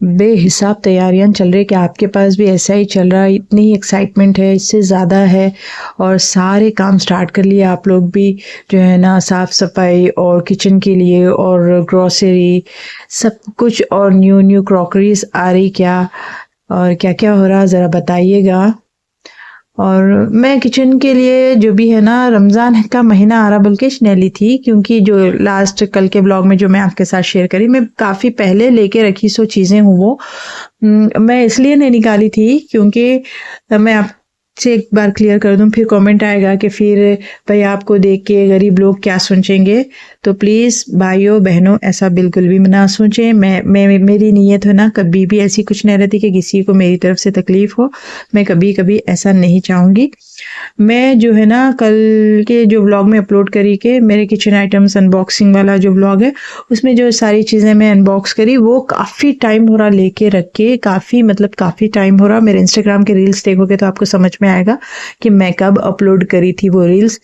बेहिसाब तैयारियां चल रही कि आपके पास भी ऐसा ही चल रहा है, इतनी एक्साइटमेंट है, इससे ज़्यादा है। और सारे काम स्टार्ट कर लिए आप लोग भी, जो है ना, साफ़ सफाई और किचन के लिए और ग्रोसरी सब कुछ, और न्यू न्यू क्रॉकरीज आ रही क्या, और क्या क्या हो रहा ज़रा बताइएगा। और मैं किचन के लिए जो भी है ना, रमज़ान का महीना आ रहा बल्कि नैली थी, क्योंकि जो लास्ट कल के ब्लॉग में जो मैं आपके साथ शेयर करी, मैं काफ़ी पहले लेके रखी सो चीज़ें हूँ वो। मैं इसलिए नहीं निकाली थी क्योंकि मैं आपसे एक बार क्लियर कर दूं, फिर कमेंट आएगा कि फिर भाई आपको देख के गरीब लोग क्या सोचेंगे। तो प्लीज़ भाइयों बहनों, ऐसा बिल्कुल भी ना सोचें। मैं मेरी नीयत है ना, कभी भी ऐसी कुछ नहीं रहती कि किसी को मेरी तरफ से तकलीफ़ हो। मैं कभी कभी ऐसा नहीं चाहूँगी। मैं जो है ना, कल के जो व्लॉग में अपलोड करी के मेरे किचन आइटम्स अनबॉक्सिंग वाला जो व्लॉग है, उसमें जो सारी चीज़ें मैं अनबॉक्स करी, वो काफ़ी टाइम हो रहा लेके रख के, काफ़ी टाइम हो रहा। मेरे इंस्टाग्राम के रील्स देखोगे तो आपको समझ में आएगा कि मैं कब अपलोड करी थी वो रील्स।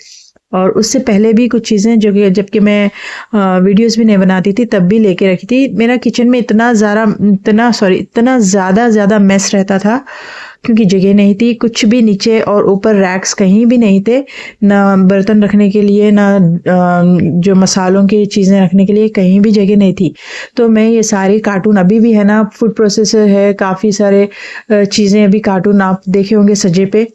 और उससे पहले भी कुछ चीज़ें जो कि जबकि मैं वीडियोस भी नहीं बनाती थी तब भी लेके रखी थी। मेरा किचन में इतना ज़्यादा मेस रहता था, क्योंकि जगह नहीं थी कुछ भी, नीचे और ऊपर रैक्स कहीं भी नहीं थे, ना बर्तन रखने के लिए, ना जो मसालों की चीज़ें रखने के लिए कहीं भी जगह नहीं थी। तो मैं ये सारे कार्टून, अभी भी है ना, फूड प्रोसेसर है, काफ़ी सारे चीज़ें अभी कार्टून आप देखे होंगे सजे पे,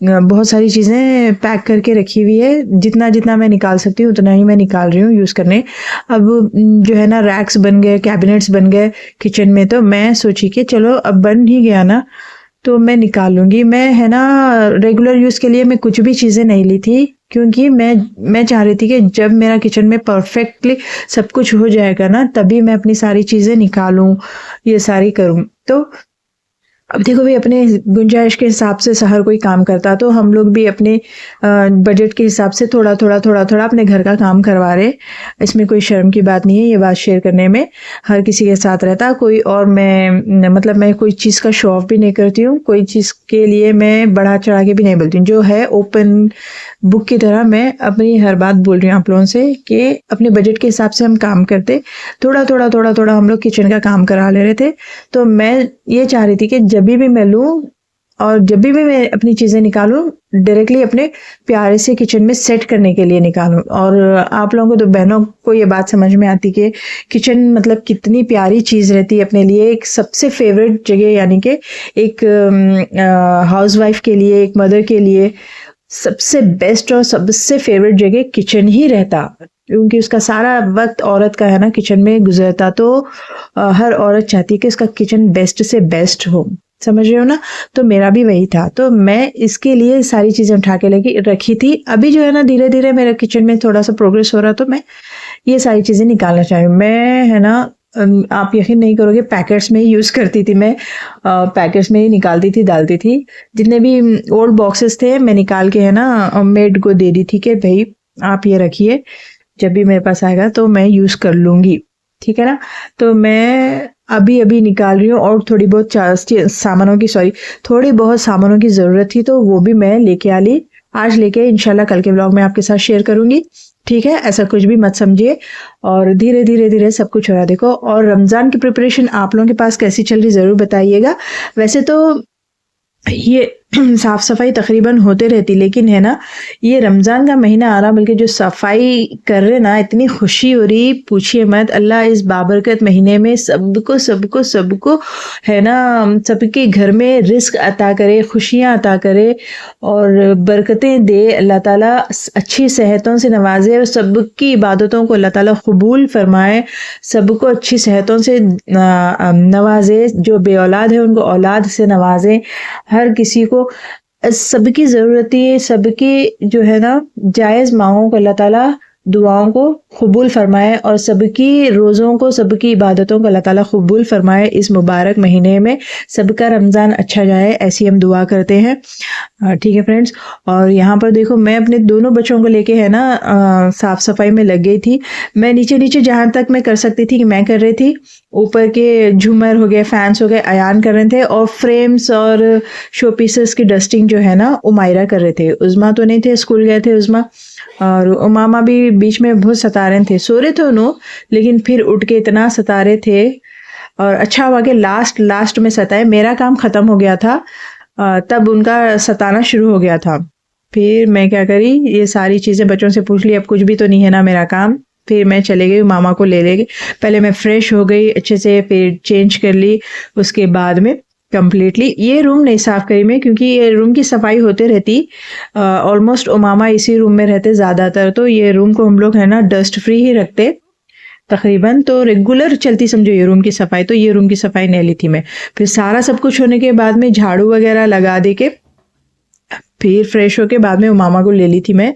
बहुत सारी चीज़ें पैक करके रखी हुई है। जितना जितना मैं निकाल सकती हूँ उतना ही मैं निकाल रही हूँ यूज़ करने। अब जो है ना, रैक्स बन गए, कैबिनेट्स बन गए किचन में, तो मैं सोची कि चलो अब बन ही गया ना तो मैं निकाल लूँगी। मैं है ना, रेगुलर यूज़ के लिए मैं कुछ भी चीज़ें नहीं ली थी, क्योंकि मैं चाह रही थी कि जब मेरा किचन में परफेक्टली सब कुछ हो जाएगा ना, तभी मैं अपनी सारी चीज़ें निकालूँ, ये सारी करूँ। तो अब देखो भाई, अपने गुंजाइश के हिसाब से हर कोई काम करता, तो हम लोग भी अपने बजट के हिसाब से थोड़ा थोड़ा अपने घर का काम करवा रहे। इसमें कोई शर्म की बात नहीं है, ये बात शेयर करने में। हर किसी के साथ रहता कोई, और मैं कोई चीज़ का शो ऑफ भी नहीं करती हूँ, कोई चीज़ के लिए मैं बढ़ा चढ़ा के भी नहीं बोलती हूँ। जो है ओपन बुक की तरह मैं अपनी हर बात बोल रही हूँ आप लोगों से कि अपने बजट के हिसाब से हम काम करते, थोड़ा हम लोग किचन का काम करा ले रहे थे। तो मैं ये चाह रही थी कि जब भी मैं लूँ और जब भी मैं अपनी चीज़ें निकालूं, डायरेक्टली अपने प्यारे से किचन में सेट करने के लिए निकालूं। और आप लोगों को तो, बहनों को ये बात समझ में आती कि किचन मतलब कितनी प्यारी चीज़ रहती है अपने लिए, एक सबसे फेवरेट जगह, यानी कि एक हाउसवाइफ के लिए, एक मदर के लिए सबसे बेस्ट और सबसे फेवरेट जगह किचन ही रहता, क्योंकि उसका सारा वक्त औरत का है ना किचन में गुजरता। तो हर औरत चाहती है कि उसका किचन बेस्ट से बेस्ट हो, समझ रहे हो ना। तो मेरा भी वही था, तो मैं इसके लिए सारी चीज़ें उठा के लेके रखी थी। अभी जो है ना, धीरे धीरे मेरे किचन में थोड़ा सा प्रोग्रेस हो रहा, तो मैं ये सारी चीज़ें निकालना चाहूँ। मैं है ना, आप यकीन नहीं करोगे, पैकेट्स में ही यूज़ करती थी मैं, पैकेट्स में ही निकालती थी, डालती थी। जितने भी ओल्ड बॉक्सेस थे मैं निकाल के है ना मेड को दे दी थी कि भाई आप ये रखिए, जब भी मेरे पास आएगा तो मैं यूज़ कर लूँगी, ठीक है ना। तो मैं अभी निकाल रही हूँ, और थोड़ी बहुत सामानों की ज़रूरत थी, तो वो भी मैं लेके आ ली। आज लेके इंशाल्लाह कल के व्लॉग में आपके साथ शेयर करूँगी, ठीक है। ऐसा कुछ भी मत समझिए। और धीरे धीरे सब कुछ हो रहा है, देखो। और रमज़ान की प्रिपरेशन आप लोगों के पास कैसी चल रही, ज़रूर बताइएगा। वैसे तो ये साफ सफाई तकरीबन होते रहती, लेकिन है ना, ये रमज़ान का महीना आ रहा, बल्कि जो सफाई कर रहे ना, इतनी खुशी हो रही, पूछिए मत। अल्लाह इस बाबरकत महीने में सबको है ना, सबके घर में रिस्क अता करे, खुशियाँ अता करे और बरकतें दे। अल्लाह ताला अच्छी सेहतों से नवाजे और सबकी इबादतों को अल्लाह ताला कबूल फरमाए, सबको अच्छी सेहतों से नवाजे। जो बे औलाद है उनको औलाद से नवाजे। हर किसी को, सबकी ज़रूरतें, सबकी जो है ना जायज़ मांगों को अल्लाह ताला, दुआओं को कबूल फरमाए, और सबकी रोज़ों को, सबकी इबादतों को अल्लाह ताला कबूल फरमाए। इस मुबारक महीने में सबका रमज़ान अच्छा जाए, ऐसी हम दुआ करते हैं, ठीक है फ्रेंड्स। और यहाँ पर देखो, मैं अपने दोनों बच्चों को लेके है ना साफ़ सफाई में लग गई थी। मैं नीचे जहाँ तक मैं कर सकती थी कि मैं कर रही थी। ऊपर के झूमर हो गए, फैंस हो गए, अयान कर रहे थे, और फ्रेम्स और शो पीसेस की डस्टिंग जो है ना उमायरा कर रहे थे। उज़मा तो नहीं थे, स्कूल गए थे उज़मा, और उमामा भी बीच में बहुत सता रहे थे। सो रहे थे उन्हों, लेकिन फिर उठ के इतना सता रहे थे और अच्छा हुआ कि लास्ट में सताए। मेरा काम ख़त्म हो गया था, तब उनका सताना शुरू हो गया था। फिर मैं क्या करी, ये सारी चीज़ें बच्चों से पूछ ली, अब कुछ भी तो नहीं है ना मेरा काम। फिर मैं चले गई मामा को ले गई। पहले मैं फ्रेश हो गई अच्छे से, फिर चेंज कर ली। उसके बाद में कम्प्लीटली ये रूम नहीं साफ़ करी मैं, क्योंकि ये रूम की सफाई होते रहती। ऑलमोस्ट उमामा इसी रूम में रहते ज़्यादातर, तो ये रूम को हम लोग है ना डस्ट फ्री ही रखते तकरीबन। तो रेगुलर चलती समझो ये रूम की सफाई। तो ये रूम की सफाई नहीं ली थी मैं। फिर सारा सब कुछ होने के बाद में झाड़ू वगैरह लगा दे के फिर फ्रेश होके बाद में उमामा को ले ली थी मैं।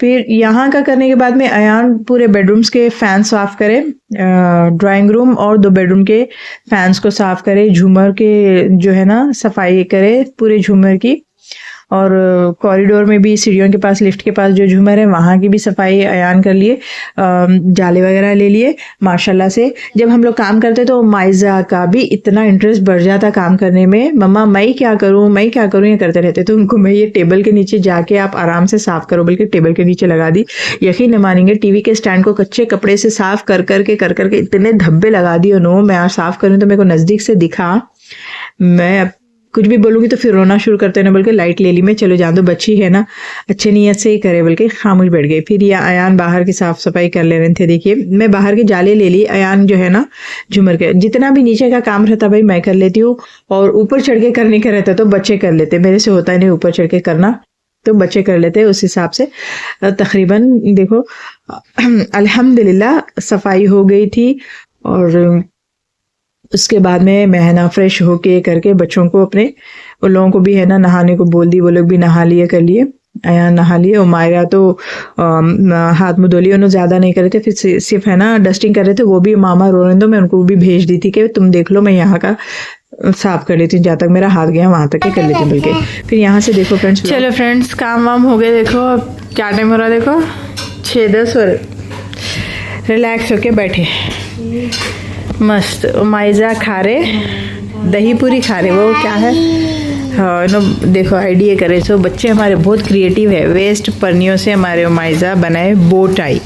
फिर यहाँ का करने के बाद में अयान पूरे बेडरूम्स के फ़ैन साफ़ करे, ड्राइंग रूम और 2 बेडरूम के फ़ैन्स को साफ़ करे, झूमर के जो है ना सफाई करे पूरे झूमर की, और कॉरिडोर में भी सीढ़ियों के पास लिफ्ट के पास जो झूमर है वहाँ की भी सफाई अयान कर लिए, जाले वगैरह ले लिए माशाल्लाह से। जब हम लोग काम करते तो माइज़ा का भी इतना इंटरेस्ट बढ़ जाता काम करने में। मम्मा मैं क्या करूँ ये करते रहते। तो उनको मैं ये टेबल के नीचे जाके आप आराम से साफ़ करो बल्कि टेबल के नीचे लगा दी। यकीन नहीं मानेंगे, टीवी के स्टैंड को कच्चे कपड़े से साफ़ कर करके इतने धब्बे लगा दिए उन्होंने। मैं आज साफ़ करूँ तो मेरे को नज़दीक से दिखा, मैं कुछ भी बोलूँगी तो फिर रोना शुरू करते ना, बल्कि लाइट ले ली मैं, चलो जान दो बच्ची है ना अच्छे नीयत से ही करे, बल्कि खामोश बैठ गई। फिर ये अयान बाहर की साफ़ सफाई कर ले रहे थे। देखिए मैं बाहर के जाले ले ली, अयान जो है ना झूमर के जितना भी नीचे का काम रहता भाई मैं कर लेती हूँ, और ऊपर चढ़ के करने का रहता तो बच्चे कर लेते, मेरे से होता ही नहीं ऊपर चढ़ के करना, तो बच्चे कर लेते उस हिसाब से। तकरीबन देखो अल्हम्दुलिल्लाह सफाई हो गई थी। और उसके बाद में मैं है ना फ्रेश होके करके बच्चों को अपने उन लोगों को भी है ना नहाने को बोल दी, वो लोग भी नहा लिए कर लिए। अयान नहा लिए, उमायरा तो हाथ मुँह धो लिए, उन्होंने ज़्यादा नहीं करे थे, फिर सिर्फ है ना डस्टिंग कर रहे थे। वो भी मामा रो रहे थे, मैं उनको भी भेज दी थी कि तुम देख लो मैं यहाँ का साफ कर लेती हूँ, जहाँ तक मेरा हाथ गया वहाँ तक ही कर लेती हूँ बल्कि। फिर यहाँ से देखो फ्रेंड्स, चलो फ्रेंड्स काम वाम हो गए। देखो अब क्या टाइम हो रहा है, देखो 6:10 हो रहे। रिलैक्स होके बैठे मस्त। माइज़ा खा रहे दही पूरी खा रहे, वो क्या है हाँ नो देखो आइडिया करे। सो बच्चे हमारे बहुत क्रिएटिव है। वेस्ट पन्नियों से हमारे माइज़ा बनाए बो टाई,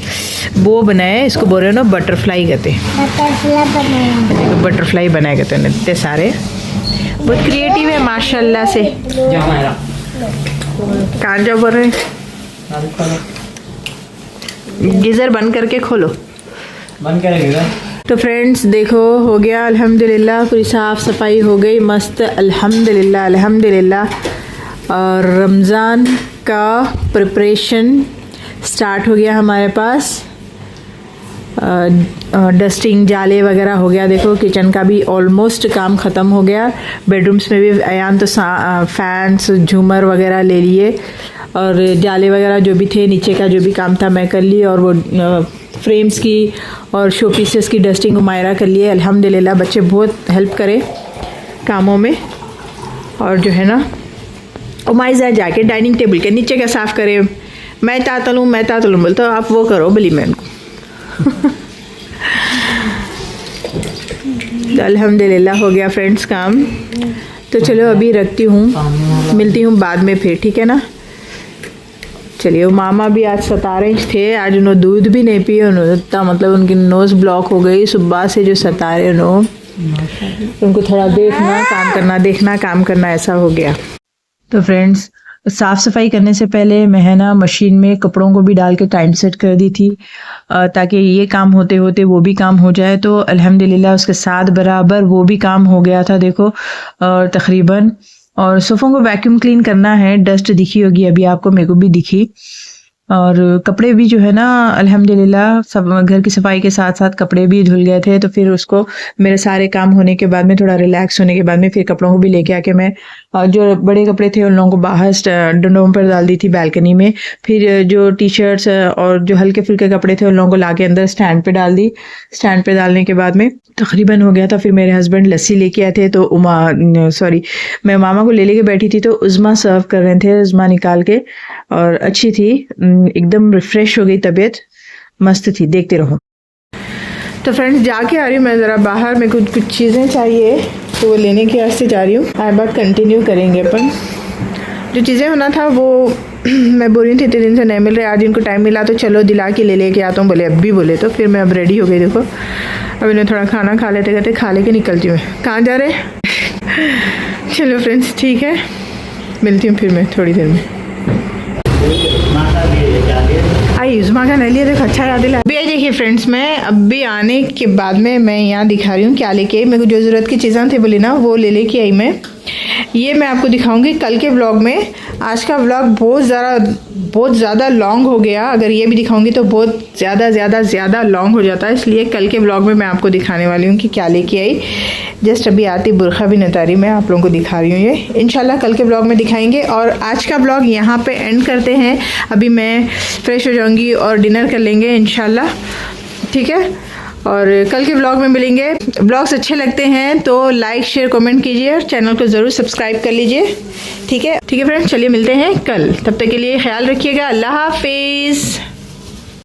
बो बनाए, इसको बोल रहे ना बटरफ्लाई कहते, बटरफ्लाई बनाए कहते हैं। इतने सारे बहुत क्रिएटिव है माशाल्लाह से। कहाँ जाओ बोल रहे, गीज़र बंद करके खोलो, बंद करेंगे। तो फ्रेंड्स देखो हो गया अल्हम्दुलिल्लाह, पूरी साफ़ सफाई हो गई मस्त अल्हम्दुलिल्लाह अल्हम्दुलिल्लाह। और रमज़ान का प्रिपरेशन स्टार्ट हो गया हमारे पास। डस्टिंग जाले वगैरह हो गया। देखो किचन का भी ऑलमोस्ट काम ख़त्म हो गया। बेडरूम्स में भी अयान तो फैंस झूमर वगैरह ले लिए, और जाले वगैरह जो भी थे नीचे का जो भी काम था मैं कर ली, और वो फ्रेम्स की और शो पीसेस की डस्टिंग उमायरा कर लिए। अल्हम्दुलिल्लाह बच्चे बहुत हेल्प करे कामों में। और जो है ना उमायरा जाके डाइनिंग टेबल के नीचे का साफ़ करे, मैं तातलूँ बोलता आप वो करो बोली मैं उनको। तो अल्हम्दुलिल्लाह हो गया फ्रेंड्स काम। तो चलो अभी रखती हूँ, मिलती हूँ बाद में फिर, ठीक है ना। चलिए मामा भी आज 17 इंच थे, आज उन्होंने दूध भी नहीं पिए, उन्होंने मतलब उनकी नोज़ ब्लॉक हो गई सुबह से जो 17 उन्होंने, उनको थोड़ा देखना काम करना देखना काम करना ऐसा हो गया। तो फ्रेंड्स साफ़ सफाई करने से पहले मैं है ना मशीन में कपड़ों को भी डाल के टाइम सेट कर दी थी, ताकि ये काम होते होते वो भी काम हो जाए। तो अल्हम्दुलिल्लाह उसके साथ बराबर वो भी काम हो गया था देखो तकरीबन। और सोफ़ों को वैक्यूम क्लीन करना है, डस्ट दिखी होगी अभी आपको, मेरे को भी दिखी। और कपड़े भी जो है ना अल्हम्दुलिल्लाह सब घर की सफाई के साथ साथ कपड़े भी धुल गए थे। तो फिर उसको मेरे सारे काम होने के बाद में थोड़ा रिलैक्स होने के बाद में फिर कपड़ों को भी लेके आके मैं जो बड़े कपड़े थे उन लोगों को बाहर डंडों पर डाल दी थी बालकनी में। फिर जो टी शर्ट्स और जो हल्के फुल्के कपड़े थे उन लोगों को लाके अंदर स्टैंड पे डाल दी। स्टैंड पे डालने के बाद में तकरीबन हो गया था। फिर मेरे हस्बैंड लस्सी लेके आए थे, तो मैं मामा को लेके बैठी थी, तो उज़्मा सर्व कर रहे थे, उज़्मा निकाल के, और अच्छी थी एकदम रिफ्रेश हो गई तबीयत, मस्त थी। देखते रहो। तो फ्रेंड्स जाके आ रही हूँ मैं ज़रा बाहर, मेरे को कुछ चीज़ें चाहिए तो वो लेने के वास्ते जा रही हूँ। आए बात कंटिन्यू करेंगे अपन। जो चीज़ें होना था वो मैं बोल रही थी इतने दिन से नहीं मिल रहे, आज इनको टाइम मिला तो चलो दिला के ले लेके आता हूँ बोले, अब भी बोले, तो फिर मैं अब रेडी हो गई। देखो अब इन्हें थोड़ा खाना खा लेते कहते खा लेके निकलती हूँ। कहाँ जा रहे? चलो फ्रेंड्स ठीक है, मिलती हूँ फिर मैं थोड़ी देर में। आई उस्मा का नहीं लिया, देखो अच्छा याद दिला। अभी देखिए फ्रेंड्स, मैं अभी आने के बाद में मैं यहाँ दिखा रही हूँ क्या लेके, मेरे को जो ज़रूरत की चीज़ें थी बोली ना वो ले लेके आई मैं। ये मैं आपको दिखाऊंगी कल के व्लॉग में। आज का व्लॉग बहुत ज़्यादा लॉन्ग हो गया, अगर ये भी दिखाऊंगी तो बहुत ज़्यादा लॉन्ग हो जाता है, इसलिए कल के व्लॉग में मैं आपको दिखाने वाली हूँ कि क्या लेके आई। जस्ट अभी आती बुरखा भी नतारी मैं आप लोगों को दिखा रही हूँ, ये इंशाल्लाह कल के व्लॉग में दिखाएंगे। और आज का व्लॉग यहाँ पे एंड करते हैं। अभी मैं फ्रेश हो जाऊँगी और डिनर कर लेंगे इंशाल्लाह, ठीक है। और कल के व्लॉग में मिलेंगे। व्लॉग्स अच्छे लगते हैं तो लाइक शेयर कमेंट कीजिए और चैनल को ज़रूर सब्सक्राइब कर लीजिए, ठीक है फ्रेंड्स। चलिए मिलते हैं कल, तब तक के लिए ख्याल रखिएगा। अल्लाह हाफिज़।